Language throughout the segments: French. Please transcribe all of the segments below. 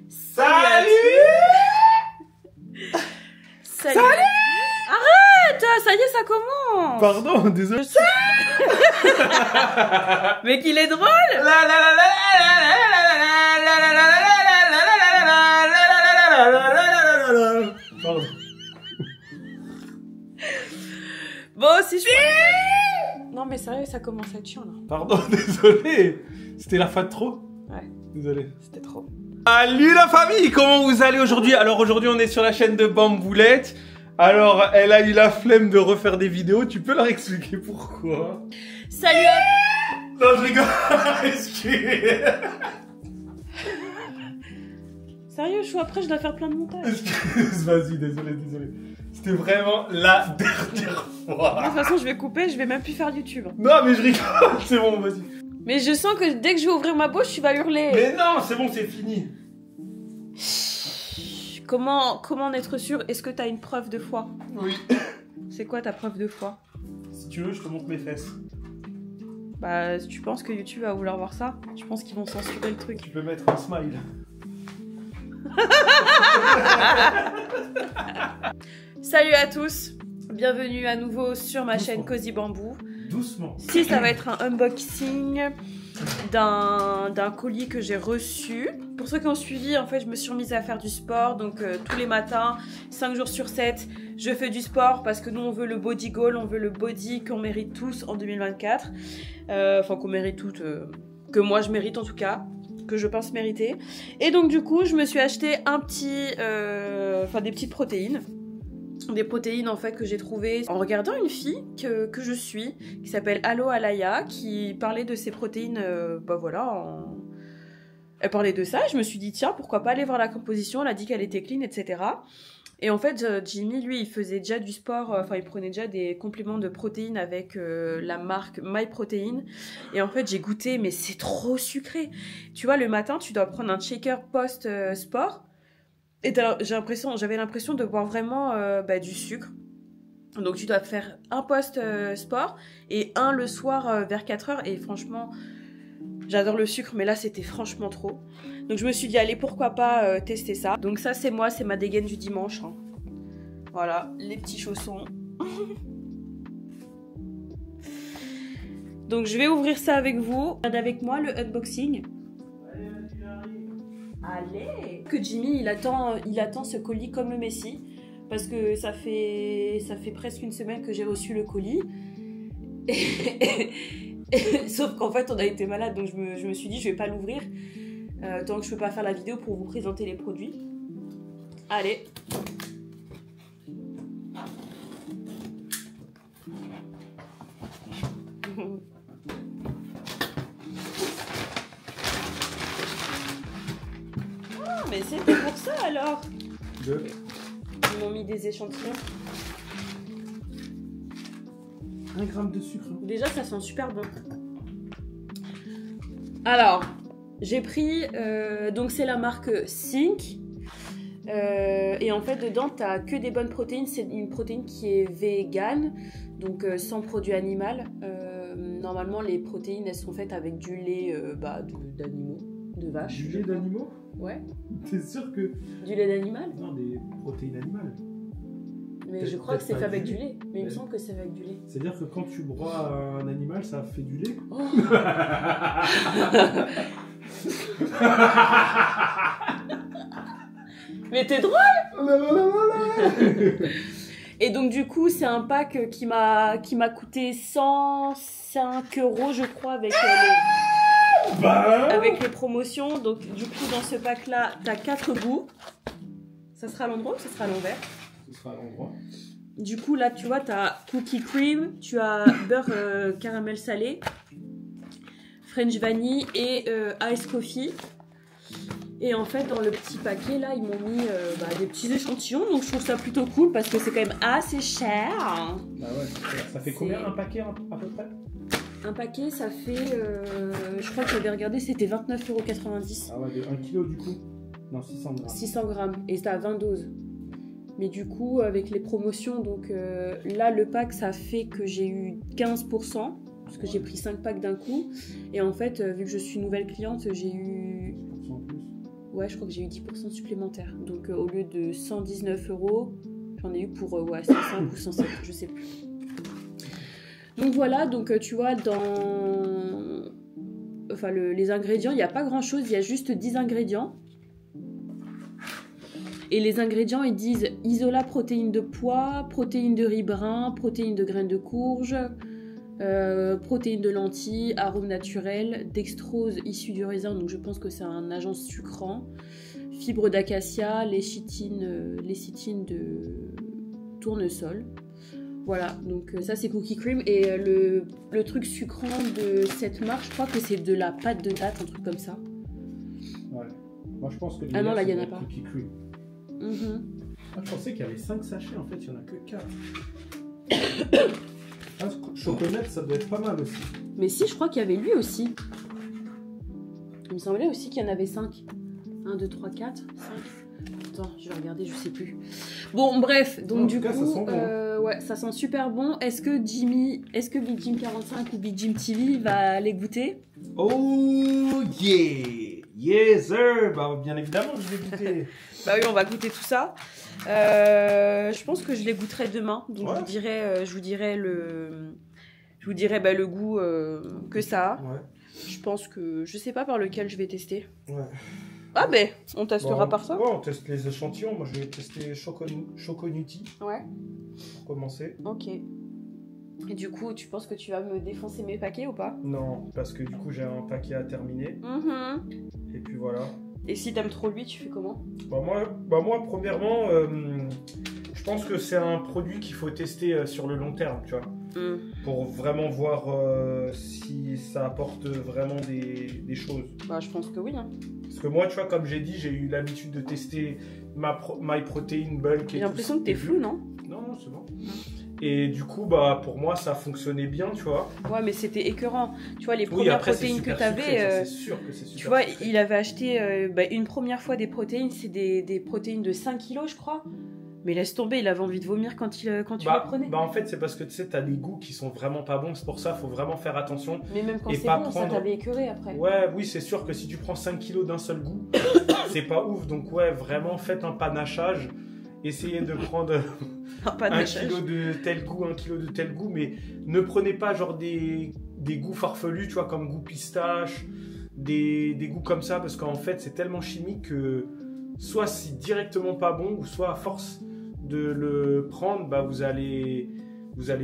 Salut. Salut. Arrête, ça y est, ça commence. Pardon, désolé. Mais qu'il est drôle. Pardon. Bon, si je... Non mais sérieux, ça commence à être chiant là. Pardon, désolé. C'était la fin de trop. Ouais. Désolé. C'était trop. Salut la famille, comment vous allez aujourd'hui? Alors aujourd'hui on est sur la chaîne de Bamboulette. Alors elle a eu la flemme de refaire des vidéos, tu peux leur expliquer pourquoi? Salut à... Non je rigole. Excuse. Sérieux, après je dois faire plein de montage. Vas-y, désolé. C'était vraiment la dernière fois. De toute façon, je vais couper, je vais même plus faire YouTube. Non mais je rigole, c'est bon, vas-y. Mais je sens que dès que je vais ouvrir ma bouche, tu vas hurler. Mais non, c'est bon, c'est fini. Comment en être sûr? Est-ce que t'as une preuve de foi? Oui. C'est quoi ta preuve de foi? Si tu veux, je te montre mes fesses. Bah, tu penses que YouTube va vouloir voir ça? Je pense qu'ils vont censurer le truc. Tu peux mettre un smile. Salut à tous, bienvenue à nouveau sur ma chaîne Cozy Bambou. Doucement. Si ça va être un unboxing d'un colis que j'ai reçu. Pour ceux qui ont suivi, en fait, je me suis remise à faire du sport. Donc tous les matins, 5 jours sur 7, je fais du sport parce que nous, on veut le body goal, on veut le body qu'on mérite tous en 2024. Enfin, qu'on mérite toutes, que moi je mérite en tout cas, que je pense mériter. Et donc du coup, je me suis acheté des petites protéines. Des protéines en fait que j'ai trouvées en regardant une fille que je suis qui s'appelle Allo Alaya qui parlait de ces protéines elle parlait de ça, je me suis dit tiens pourquoi pas aller voir la composition, elle a dit qu'elle était clean etc. Et en fait Jimmy lui il faisait déjà du sport, il prenait déjà des compléments de protéines avec la marque MyProtein et en fait j'ai goûté mais c'est trop sucré, tu vois le matin tu dois prendre un shaker post sport. Et j'avais l'impression de boire vraiment du sucre. Donc tu dois faire un post-sport et un le soir vers 4h. Et franchement, j'adore le sucre, mais là c'était franchement trop. Donc je me suis dit, allez, pourquoi pas tester ça. Donc ça c'est moi, c'est ma dégaine du dimanche. Hein. Voilà, les petits chaussons. Donc je vais ouvrir ça avec vous. Regardez avec moi le unboxing. Allez. Que Jimmy il attend ce colis comme le Messie parce que ça fait presque une semaine que j'ai reçu le colis sauf qu'en fait on a été malade donc je me suis dit je vais pas l'ouvrir tant que je peux pas faire la vidéo pour vous présenter les produits. Allez. Mais c'était pour ça alors. Ils m'ont mis des échantillons. 1 gramme de sucre. Déjà ça sent super bon. Alors, j'ai pris, donc c'est la marque Sync. Et en fait dedans t'as que des bonnes protéines. C'est une protéine qui est végane, donc sans produit animal. Normalement les protéines elles sont faites avec du lait d'animaux, de vaches. Du lait d'animaux? Ouais. T'es sûr que... Du lait d'animal? Non, des protéines animales. Mais je crois que c'est fait avec du lait. Mais il me semble que c'est avec du lait. C'est-à-dire que quand tu broies un animal, ça fait du lait? Oh. Mais t'es drôle. Et donc du coup c'est un pack qui m'a coûté 105 € je crois avec les promotions. Donc du coup dans ce pack là t'as 4 goûts. Ça sera à l'endroit ou ça sera à l'envers? Ce sera à l'endroit. Du coup là tu vois t'as cookie cream, tu as beurre caramel salé, French vanille et ice coffee. Et en fait dans le petit paquet là ils m'ont mis des petits échantillons, donc je trouve ça plutôt cool parce que c'est quand même assez cher. Bah ouais, ça fait combien un paquet à peu près? Un paquet ça fait, je crois que j'avais regardé, c'était 29,90 €. Ah ouais, de 1 kg du coup? Non, 600 grammes. 600 grammes et c'était à 20 doses. Mais du coup avec les promotions, donc là le pack ça fait que j'ai eu 15%. Parce que j'ai pris 5 packs d'un coup. Et en fait vu que je suis nouvelle cliente j'ai eu... ouais, je crois que j'ai eu 10% supplémentaire. Donc au lieu de 119 €, j'en ai eu pour ouais, 105 ou 107, je sais plus. Donc voilà, donc tu vois, dans enfin, les ingrédients, il n'y a pas grand chose, il y a juste 10 ingrédients. Et les ingrédients, ils disent isolat protéines de pois, protéines de riz brun, protéines de graines de courge, protéines de lentilles, arômes naturels, dextrose issue du raisin, donc je pense que c'est un agent sucrant, fibres d'acacia, lécithine de tournesol. Voilà, donc ça c'est Cookie Cream. Et le truc sucrant de cette marque, je crois que c'est de la pâte de date, un truc comme ça. Ouais. Moi je pense que ah non, là il n'y en a pas. Cookie Cream. Ah, je pensais qu'il y avait 5 sachets, en fait il n'y en a que 4. Ah, Choconet, ça doit être pas mal aussi. Mais si, je crois qu'il y avait lui aussi. Il me semblait aussi qu'il y en avait 5. 1, 2, 3, 4, 5. Attends, je vais regarder, je sais plus. Bon, bref, donc du coup, ça sent bon. Ouais, ça sent super bon. Est-ce que Big Jim 45 ou Big Jim TV va les goûter? Oh yeah! Yes sir! Bah bien évidemment, je vais goûter. Bah oui, on va goûter tout ça. Je pense que je les goûterai demain. Donc ouais. je vous dirai le goût que ça a. Ouais. Je pense que je sais pas par lequel je vais tester. Ouais. Ah ben, on testera par ça. Ouais, on teste les échantillons. Moi, je vais tester Choconuti. Ouais. Pour commencer. Ok. Et du coup, tu penses que tu vas me défoncer mes paquets ou pas? Non, parce que du coup, j'ai un paquet à terminer. Et puis voilà. Et si t'aimes trop lui, tu fais comment? Moi, premièrement, je pense que c'est un produit qu'il faut tester sur le long terme, tu vois. Pour vraiment voir si ça apporte vraiment des choses. Bah, je pense que oui. Hein. Parce que moi, tu vois, comme j'ai dit, j'ai eu l'habitude de tester MyProtein Bulk. J'ai l'impression que t'es flou, non? Non, c'est bon. Et du coup, bah, pour moi, ça fonctionnait bien, tu vois. Ouais, mais c'était écœurant. Tu vois, les premières protéines que t'avais... c'est sûr que c'est super tu vois, sucré. il avait acheté une première fois des protéines. C'est des protéines de 5 kilos, je crois. Mais laisse tomber, il avait envie de vomir quand tu le prenais. Bah en fait, c'est parce que tu sais, t'as des goûts qui sont vraiment pas bons. C'est pour ça, faut vraiment faire attention. Mais même quand c'est bon, ça t'avait écœuré après. Ouais, oui, c'est sûr que si tu prends 5 kilos d'un seul goût, c'est pas ouf. Donc ouais, vraiment, faites un panachage. Essayez de prendre un kilo de tel goût, 1 kilo de tel goût. Mais ne prenez pas genre des goûts farfelus, tu vois, comme goût pistache, des goûts comme ça. Parce qu'en fait, c'est tellement chimique que soit c'est directement pas bon, ou soit à force de le prendre, bah vous allez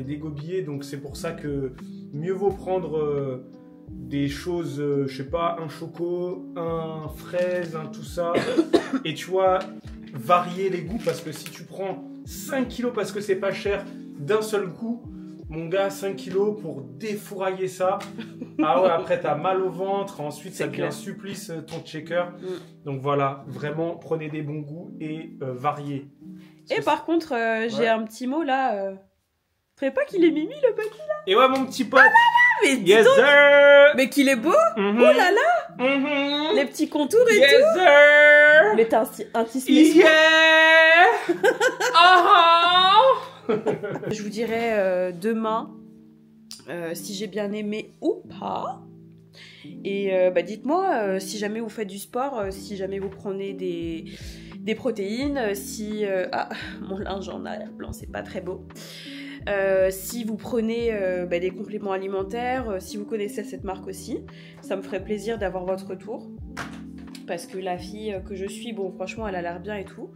dégobiller. Donc c'est pour ça que mieux vaut prendre des choses, je sais pas, un choco, un fraise, un tout ça, et tu vois, varier les goûts, parce que si tu prends 5 kilos parce que c'est pas cher d'un seul coup, mon gars, 5 kilos pour défourailler ça, ah ouais, après t'as mal au ventre, ensuite ça devient un supplice ton checker. Donc voilà, vraiment prenez des bons goûts et variez. Et par contre, j'ai un petit mot là. Tu savais pas qu'il est mimi le petit là? Et ouais, mon petit pote. Ah là là, mais yes donc, sir. mais qu'il est beau. Oh là là. Les petits contours et yes tout. Sir. Mais t'as un petit smile. Yeah. Je vous dirai demain si j'ai bien aimé ou pas. Et dites-moi si jamais vous faites du sport, si jamais vous prenez des protéines, si... Ah, mon linge en arrière-plan, c'est pas très beau. Si vous prenez des compléments alimentaires, si vous connaissez cette marque aussi, ça me ferait plaisir d'avoir votre retour. Parce que la fille que je suis, bon, franchement, elle a l'air bien et tout.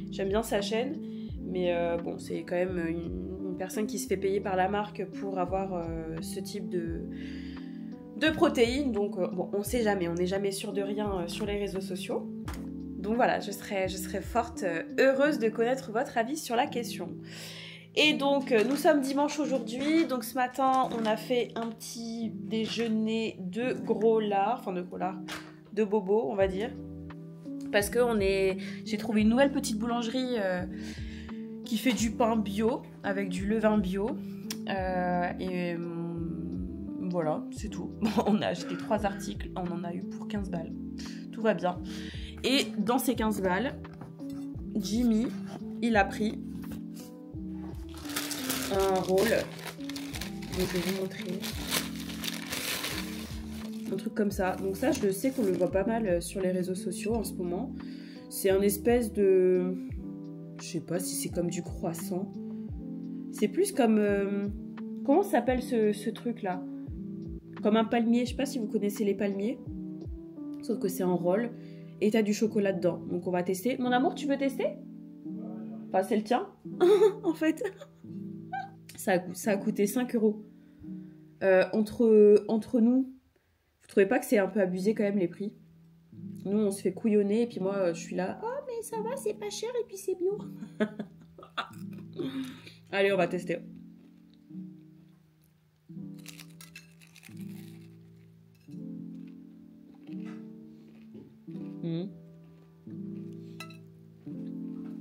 J'aime bien sa chaîne, mais bon, c'est quand même une personne qui se fait payer par la marque pour avoir ce type de protéines. Donc, bon, on sait jamais, on n'est jamais sûr de rien sur les réseaux sociaux. Donc voilà, je serais forte heureuse de connaître votre avis sur la question. Et donc, nous sommes dimanche aujourd'hui. Donc ce matin, on a fait un petit déjeuner de gros lard, de bobo, on va dire. Parce que j'ai trouvé une nouvelle petite boulangerie qui fait du pain bio, avec du levain bio. Voilà, c'est tout. On a acheté 3 articles, on en a eu pour 15 balles. Tout va bien. Et dans ces 15 balles, Jimmy, il a pris un rôle. Donc je vais vous montrer. Un truc comme ça. Donc ça, je sais qu'on le voit pas mal sur les réseaux sociaux en ce moment. C'est un espèce de... Je sais pas si c'est comme du croissant. C'est plus comme... Comment s'appelle ce truc-là? Comme un palmier. Je sais pas si vous connaissez les palmiers. Sauf que c'est en rôle. Et t'as du chocolat dedans. Donc on va tester. Mon amour, tu veux tester? Enfin, c'est le tien. En fait. Ça a coûté 5 €. Entre nous, vous trouvez pas que c'est un peu abusé quand même les prix? Nous, on se fait couillonner. Et puis moi, je suis là. Oh, mais ça va, c'est pas cher. Et puis c'est bio. Allez, on va tester.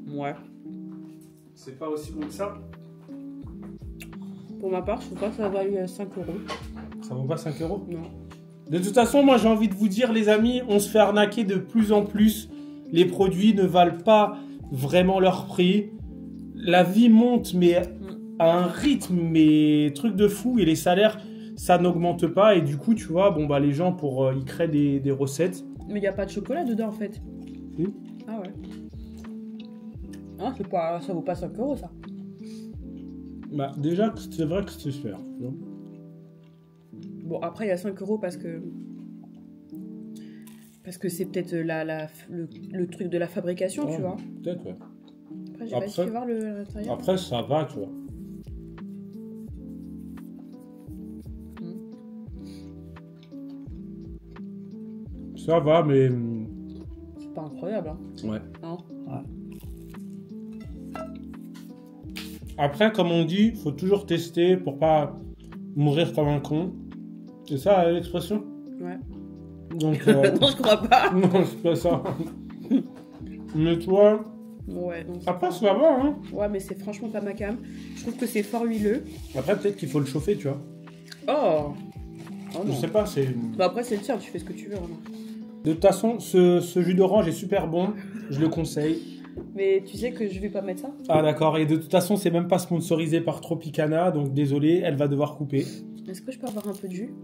Ouais. C'est pas aussi bon que ça? Pour ma part, je trouve pas que ça vaille 5 €. Ça vaut pas 5 €? Non. De toute façon, moi j'ai envie de vous dire, les amis, on se fait arnaquer de plus en plus. Les produits ne valent pas vraiment leur prix. La vie monte, mais à un rythme, mais truc de fou. Et les salaires, ça n'augmente pas. Et du coup, tu vois, bon, bah, les gens, ils créent des recettes. Mais il n'y a pas de chocolat dedans, en fait. Ah ouais. Ah, ça vaut pas 5 €, ça. Bah, déjà, c'est vrai que c'est cher. Bon, après, il y a 5 € parce que c'est peut-être le truc de la fabrication, tu vois. Peut-être, ouais. Après, j'ai pas su voir l'intérieur. Après, ça va, tu vois. Ça va, mais... C'est pas incroyable, hein. Ouais. Non. Ouais. Après, comme on dit, faut toujours tester pour pas mourir comme un con. C'est ça l'expression? Ouais. Donc, non, je crois pas. Non, c'est pas ça. Mais toi... Ouais. Donc après, ça va, hein. Ouais, mais c'est franchement pas ma cam. Je trouve que c'est fort huileux. Après, peut-être qu'il faut le chauffer, tu vois. Oh, je sais pas, c'est... Bah après, c'est le tien, tu fais ce que tu veux, vraiment. De toute façon, ce jus d'orange est super bon. Je le conseille. Mais tu sais que je vais pas mettre ça? Ah d'accord, et de toute façon, c'est même pas sponsorisé par Tropicana, donc désolé, elle va devoir couper. Est-ce que je peux avoir un peu de jus?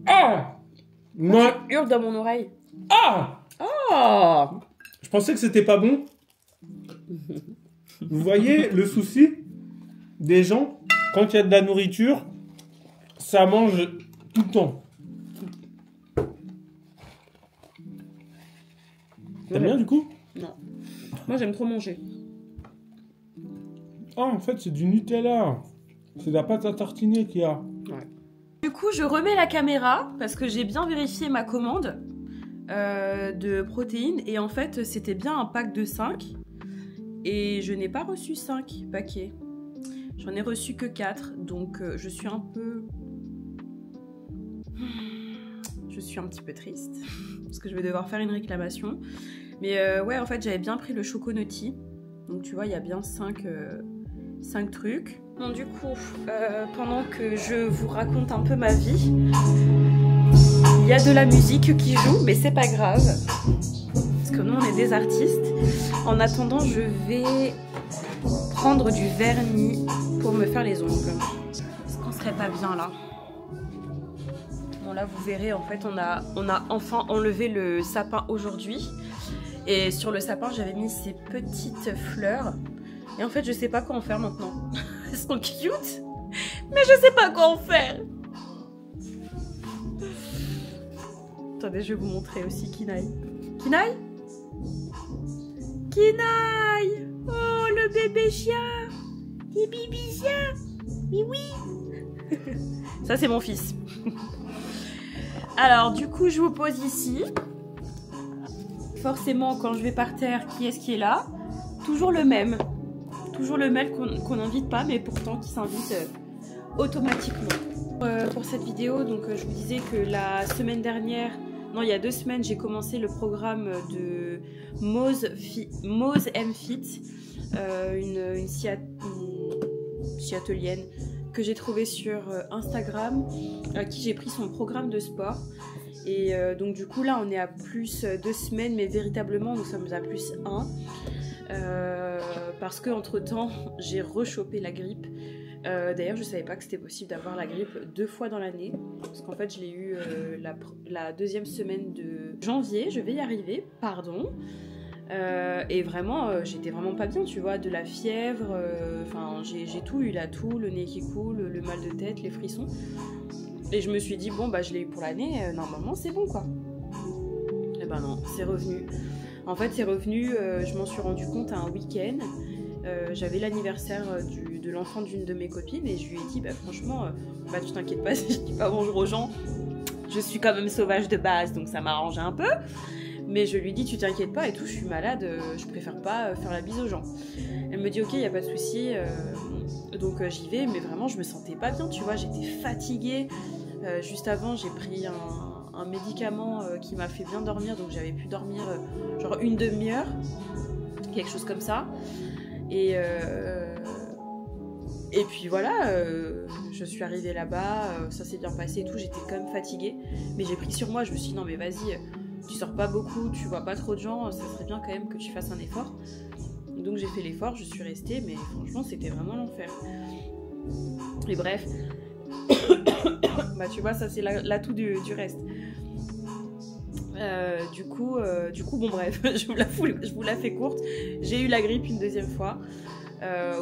Ah! Non. Tu hurles dans mon oreille. Ah! Ah! Je pensais que c'était pas bon. Vous voyez le souci des gens, quand il y a de la nourriture, ça mange tout le temps. T'aimes bien du coup? Non. Moi j'aime trop manger. Ah en fait c'est du Nutella. C'est de la pâte à tartiner qu'il y a. Ouais. Du coup je remets la caméra parce que j'ai bien vérifié ma commande de protéines et en fait c'était bien un pack de 5 et je n'ai pas reçu 5 paquets. J'en ai reçu que 4 donc je suis un peu... Je suis un petit peu triste parce que je vais devoir faire une réclamation. Mais ouais, en fait, j'avais bien pris le Choconauty. Donc tu vois, il y a bien 5 trucs. Bon, du coup, pendant que je vous raconte un peu ma vie, il y a de la musique qui joue, mais c'est pas grave. Parce que nous, on est des artistes. En attendant, je vais prendre du vernis pour me faire les ongles. Est-ce qu'on serait pas bien là? Bon là vous verrez en fait on a enfin enlevé le sapin aujourd'hui et sur le sapin j'avais mis ces petites fleurs et en fait je sais pas quoi en faire maintenant. Elles sont cute mais je sais pas quoi en faire. Attendez je vais vous montrer aussi Kinaï. Kinaï? Kinaï! Oh le bébé chien! Des bébés chiens! Oui oui! Ça c'est mon fils. Alors, du coup, je vous pose ici. Forcément, quand je vais par terre, qui est-ce qui est là? Toujours le même. Toujours le même qu'on n'invite pas, mais pourtant qui s'invite automatiquement. Pour cette vidéo, donc je vous disais que la semaine dernière, non, il y a 2 semaines, j'ai commencé le programme de Mose M Fit, une Seattleienne que j'ai trouvé sur Instagram, à qui j'ai pris son programme de sport. Et donc du coup là on est à plus 2 semaines, mais véritablement nous sommes à plus 1. Parce que entre temps j'ai rechopé la grippe. D'ailleurs, je savais pas que c'était possible d'avoir la grippe 2 fois dans l'année. Parce qu'en fait, je l'ai eu la 2e semaine de janvier. Je vais y arriver, pardon. Et vraiment, j'étais vraiment pas bien, tu vois. De la fièvre, enfin, j'ai tout eu, la toux, le nez qui coule, le mal de tête, les frissons. Et je me suis dit, bon, bah, je l'ai eu pour l'année, normalement, c'est bon, quoi. Et ben non, c'est revenu. En fait, c'est revenu, je m'en suis rendu compte à un week-end. J'avais l'anniversaire de l'enfant d'une de mes copines et je lui ai dit, bah franchement, bah tu t'inquiètes pas si je dis pas bonjour aux gens, je suis quand même sauvage de base, donc ça m'arrangeait un peu, mais je lui dis, tu t'inquiètes pas et tout, je suis malade, je préfère pas faire la bise aux gens. Elle me dit, ok, y a pas de souci, donc j'y vais, mais vraiment je me sentais pas bien, tu vois, j'étais fatiguée. Juste avant, j'ai pris un médicament qui m'a fait bien dormir, donc j'avais pu dormir genre une demi-heure, quelque chose comme ça. Et puis voilà, je suis arrivée là-bas, ça s'est bien passé et tout, j'étais quand même fatiguée, mais j'ai pris sur moi, je me suis dit non mais vas-y, tu sors pas beaucoup, tu vois pas trop de gens, ça serait bien quand même que tu fasses un effort. Donc j'ai fait l'effort, je suis restée, mais franchement c'était vraiment l'enfer. Et bref, bah tu vois, ça c'est l'atout du reste. Du coup, bon bref, je vous la fais courte. J'ai eu la grippe une 2e fois,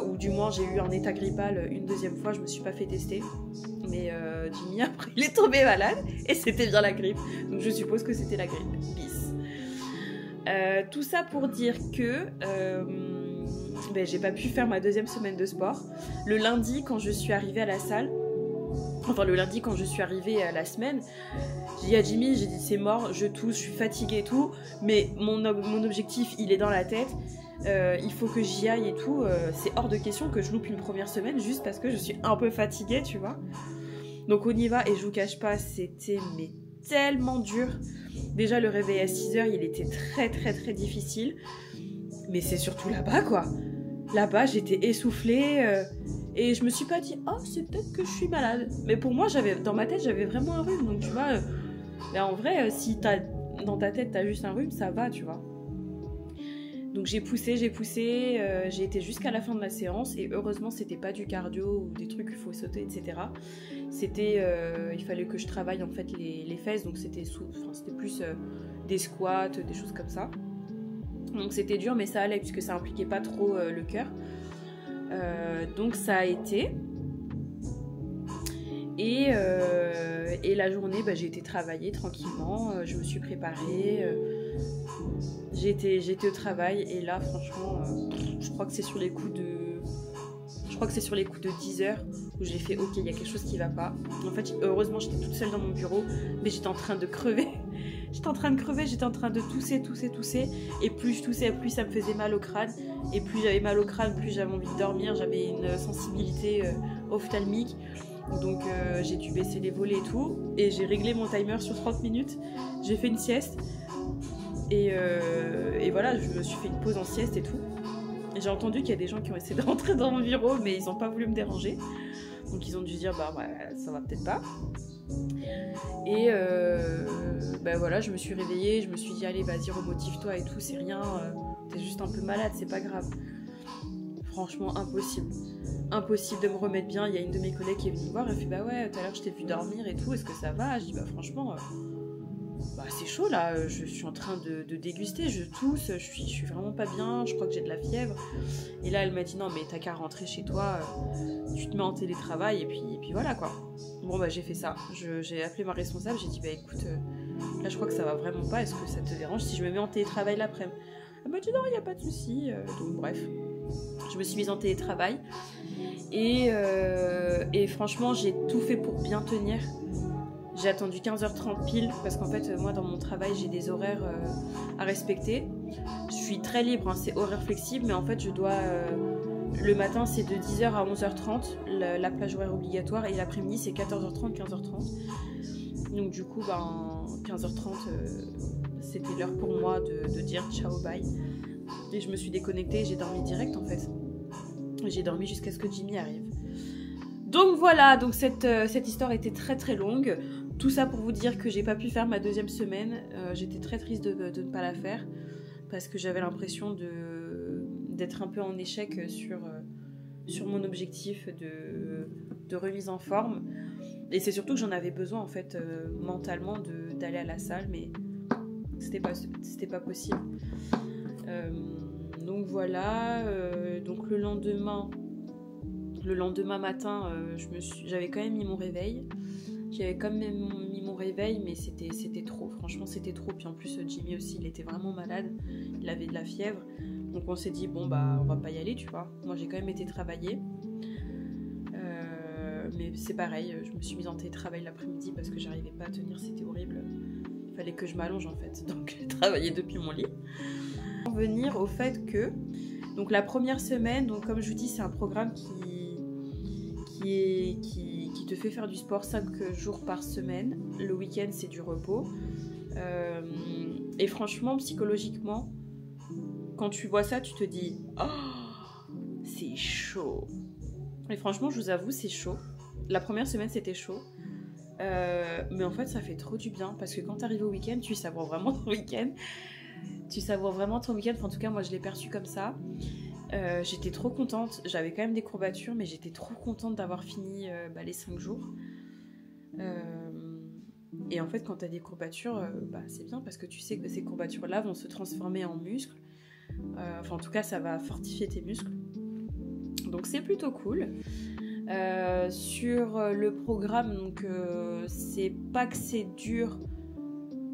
ou du moins j'ai eu un état grippal une 2e fois. Je me suis pas fait tester, mais Jimmy après il est tombé malade et c'était bien la grippe. Donc je suppose que c'était la grippe. Bis. Tout ça pour dire que j'ai pas pu faire ma 2e semaine de sport. Le lundi quand je suis arrivée à la salle. Enfin, le lundi, quand je suis arrivée à la semaine, j'ai dit à Jimmy, j'ai dit c'est mort, je tousse, je suis fatiguée et tout, mais mon objectif, il est dans la tête, il faut que j'y aille et tout, c'est hors de question que je loupe une première semaine juste parce que je suis un peu fatiguée, tu vois. Donc on y va et je vous cache pas, c'était mais tellement dur. Déjà, le réveil à 6h, il était très très très difficile, mais c'est surtout là-bas, quoi. Là-bas, j'étais essoufflée... Et je me suis pas dit, oh, c'est peut-être que je suis malade. Mais pour moi, dans ma tête, j'avais vraiment un rhume. Donc, tu vois, là, en vrai, si dans ta tête, t'as juste un rhume, ça va, tu vois. Donc, j'ai poussé, j'ai été jusqu'à la fin de la séance. Et heureusement, c'était pas du cardio ou des trucs qu'il faut sauter, etc. C'était, il fallait que je travaille, en fait, les fesses. Donc, c'était plus des squats, des choses comme ça. Donc, c'était dur, mais ça allait, puisque ça impliquait pas trop le cœur. Donc ça a été et la journée j'ai été travailler tranquillement, je me suis préparée, j'ai été au travail et là franchement je crois que c'est sur les coups de 10 heures où j'ai fait ok, il y a quelque chose qui va pas. En fait heureusement j'étais toute seule dans mon bureau, mais j'étais en train de crever. J'étais en train de tousser. Et plus je toussais, plus ça me faisait mal au crâne. Et plus j'avais mal au crâne, plus j'avais envie de dormir. J'avais une sensibilité ophtalmique. Donc j'ai dû baisser les volets et tout. Et j'ai réglé mon timer sur 30 minutes. J'ai fait une sieste. Et voilà, je me suis fait une pause en sieste et tout. Et j'ai entendu qu'il y a des gens qui ont essayé de rentrer dans mon bureau, mais ils n'ont pas voulu me déranger. Donc ils ont dû dire, ça va peut-être pas. Et voilà, je me suis réveillée, je me suis dit allez vas-y remotive-toi et tout, c'est rien, t'es juste un peu malade, c'est pas grave. Franchement impossible de me remettre bien. Il y a une de mes collègues qui est venue me voir, elle fait bah ouais tout à l'heure je t'ai vu dormir et tout, est-ce que ça va? Je dis franchement c'est chaud là, je suis en train de déguster, je tousse, je suis vraiment pas bien, je crois que j'ai de la fièvre. Et là elle m'a dit non mais t'as qu'à rentrer chez toi, tu te mets en télétravail et puis voilà quoi. Bon j'ai fait ça, j'ai appelé ma responsable, j'ai dit écoute, là je crois que ça va vraiment pas, est-ce que ça te dérange si je me mets en télétravail l'après-midi? Elle m'a dit non, il n'y a pas de souci. Donc bref, je me suis mise en télétravail et franchement j'ai tout fait pour bien tenir. J'ai attendu 15h30 pile parce qu'en fait moi dans mon travail j'ai des horaires à respecter. Je suis très libre, c'est horaire flexible, mais en fait je dois le matin c'est de 10h à 11h30 la plage horaire obligatoire, et l'après-midi c'est 14h30 15h30. Donc du coup 15h30 c'était l'heure pour moi de dire ciao bye, et je me suis déconnectée, j'ai dormi direct en fait. J'ai dormi jusqu'à ce que Jimmy arrive. Donc voilà, donc cette histoire était très très longue. Tout ça pour vous dire que j'ai pas pu faire ma 2e semaine. J'étais très triste de ne pas la faire parce que j'avais l'impression d'être un peu en échec sur mon objectif de remise en forme. Et c'est surtout que j'en avais besoin en fait mentalement d'aller à la salle, mais c'était pas possible. Donc voilà, donc le lendemain matin, j'avais quand même mis mon réveil. J'avais quand même mis mon réveil, mais c'était trop. Franchement, c'était trop. Puis en plus, Jimmy aussi, il était vraiment malade. Il avait de la fièvre. Donc on s'est dit, bon, bah, on va pas y aller, tu vois. Moi, j'ai quand même été travailler. Mais c'est pareil, je me suis mise en télétravail l'après-midi parce que j'arrivais pas à tenir, c'était horrible. Il fallait que je m'allonge, en fait. Donc, j'ai travaillé depuis mon lit. Pour venir au fait que... Donc, la première semaine, donc comme je vous dis, c'est un programme qui te fait faire du sport 5 jours par semaine. Le week-end, c'est du repos. Et franchement, psychologiquement, quand tu vois ça, tu te dis « Oh, c'est chaud !» Et franchement, je vous avoue, c'est chaud. La première semaine, c'était chaud. Mais en fait, ça fait trop du bien. Parce que quand tu arrives au week-end, tu savoures vraiment ton week-end. Enfin, en tout cas, moi, je l'ai perçu comme ça. J'étais trop contente, j'avais quand même des courbatures, mais j'étais trop contente d'avoir fini les 5 jours. Et en fait, quand tu as des courbatures, c'est bien parce que tu sais que ces courbatures-là vont se transformer en muscles. En tout cas, ça va fortifier tes muscles. Donc, c'est plutôt cool. Sur le programme, donc, c'est pas que c'est dur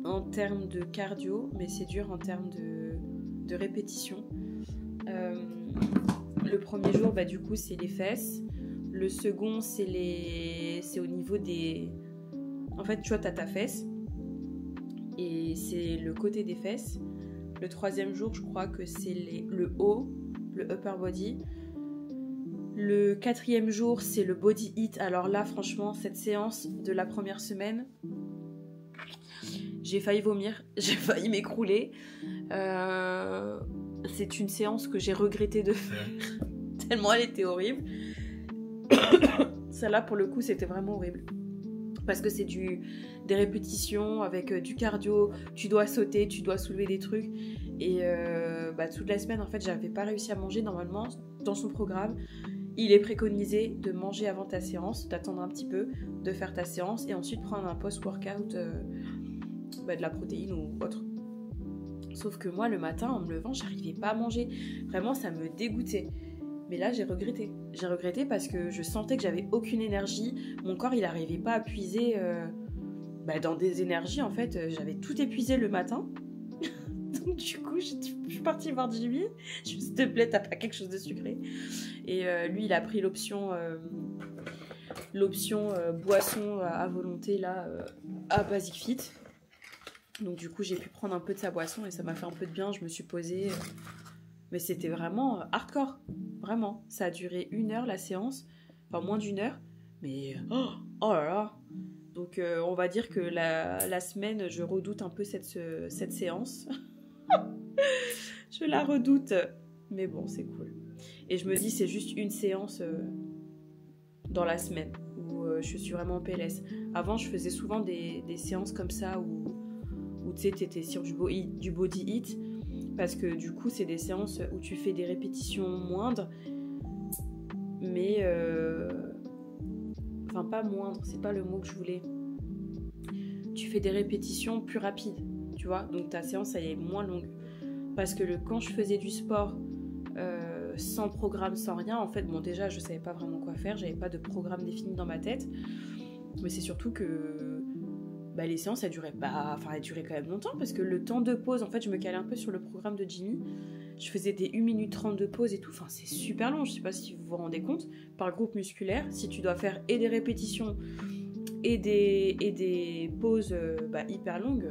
en termes de cardio, mais c'est dur en termes de répétition. Le premier jour, du coup, c'est les fesses. Le second, c'est au niveau des... En fait, tu vois, t'as ta fesse. Et c'est le côté des fesses. Le troisième jour, je crois que c'est le haut, le upper body. Le quatrième jour, c'est le body heat. Alors là, franchement, cette séance de la première semaine, j'ai failli vomir. J'ai failli m'écrouler. C'est une séance que j'ai regretté de faire tellement elle était horrible. Celle-là, pour le coup, c'était vraiment horrible parce que c'est des répétitions avec du cardio, tu dois sauter, tu dois soulever des trucs et toute la semaine en fait j'avais pas réussi à manger. Normalement dans son programme il est préconisé de manger avant ta séance, d'attendre un petit peu, de faire ta séance et ensuite prendre un post-workout de la protéine ou autre. Sauf que moi, le matin, en me levant, j'arrivais pas à manger. Vraiment, ça me dégoûtait. Mais là, j'ai regretté. J'ai regretté parce que je sentais que j'avais aucune énergie. Mon corps, il n'arrivait pas à puiser dans des énergies. En fait, j'avais tout épuisé le matin. Donc du coup, je suis partie voir Jimmy. Je me suis dit, s'il te plaît, t'as pas quelque chose de sucré. Et lui, il a pris l'option boisson à volonté là, à Basic Fit. Donc du coup j'ai pu prendre un peu de sa boisson et ça m'a fait un peu de bien, je me suis posée. Mais c'était vraiment hardcore, vraiment. Ça a duré 1 heure la séance, enfin moins d'1 heure. Mais oh là là. Donc on va dire que la semaine je redoute un peu cette séance. Je la redoute. Mais bon c'est cool. Et je me dis c'est juste une séance dans la semaine où je suis vraiment en PLS. Avant je faisais souvent des séances comme ça où tu sais, t'étais sur du body heat parce que du coup c'est des séances où tu fais des répétitions moindres mais pas moindres, c'est pas le mot que je voulais, tu fais des répétitions plus rapides, tu vois, donc ta séance elle est moins longue parce que quand je faisais du sport sans programme, sans rien, en fait, bon déjà je savais pas vraiment quoi faire, j'avais pas de programme défini dans ma tête, mais c'est surtout que les séances, elles duraient quand même longtemps parce que le temps de pause, en fait, je me calais un peu sur le programme de Jimmy. Je faisais des 1 minute 30 de pause et tout. Enfin, c'est super long. Je sais pas si vous vous rendez compte. Par groupe musculaire, si tu dois faire et des répétitions et des pauses hyper longues,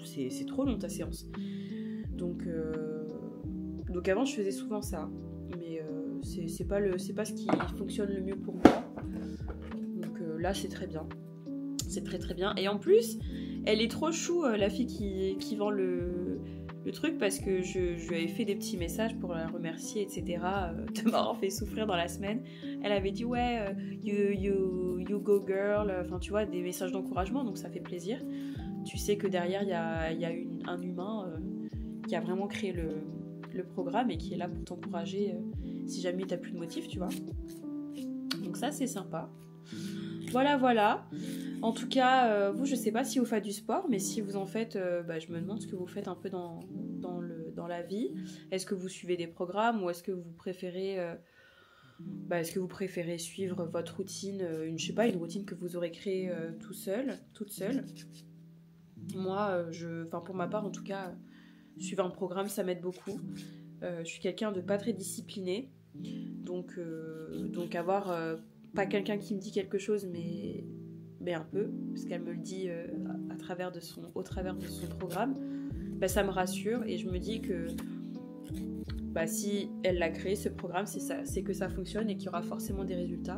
c'est trop long ta séance. Donc avant, je faisais souvent ça. Mais c'est pas ce qui fonctionne le mieux pour moi. Donc là, c'est très bien. C'est très très bien. Et en plus, elle est trop chou, la fille qui vend le truc, parce que je lui avais fait des petits messages pour la remercier, etc. De m'avoir fait souffrir dans la semaine. Elle avait dit ouais, you go girl. Enfin, tu vois, des messages d'encouragement, donc ça fait plaisir. Tu sais que derrière, il y a un humain qui a vraiment créé le programme et qui est là pour t'encourager si jamais t'as plus de motif, tu vois. Donc ça, c'est sympa. Voilà. En tout cas, vous, je sais pas si vous faites du sport, mais si vous en faites, je me demande ce que vous faites un peu dans la vie. Est-ce que vous suivez des programmes ou est-ce que vous préférez... suivre votre routine, une routine que vous aurez créée toute seule. Moi, pour ma part en tout cas, suivre un programme, ça m'aide beaucoup. Je suis quelqu'un de pas très discipliné, donc avoir pas quelqu'un qui me dit quelque chose, mais un peu, parce qu'elle me le dit au travers de son programme, ça me rassure et je me dis que si elle l'a créé, ce programme, c'est que ça fonctionne et qu'il y aura forcément des résultats.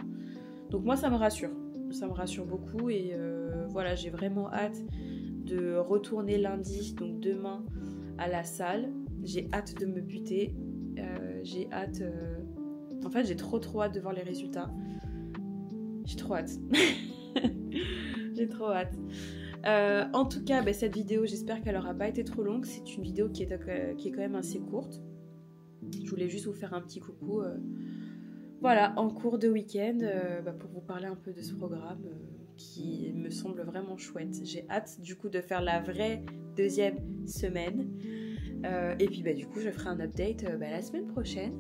Donc moi, ça me rassure beaucoup et voilà, j'ai vraiment hâte de retourner lundi, donc demain, à la salle. J'ai hâte de me buter, j'ai hâte... En fait, j'ai trop hâte de voir les résultats. J'ai trop hâte. J'ai trop hâte. En tout cas, cette vidéo, j'espère qu'elle n'aura pas été trop longue. C'est une vidéo qui est quand même assez courte. Je voulais juste vous faire un petit coucou en cours de week-end pour vous parler un peu de ce programme qui me semble vraiment chouette. J'ai hâte du coup de faire la vraie deuxième semaine et puis du coup je ferai un update la semaine prochaine.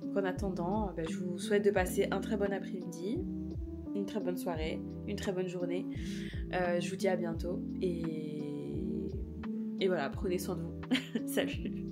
Donc en attendant, je vous souhaite de passer un très bon après-midi, une très bonne soirée, une très bonne journée. Je vous dis à bientôt et voilà, prenez soin de vous. Salut.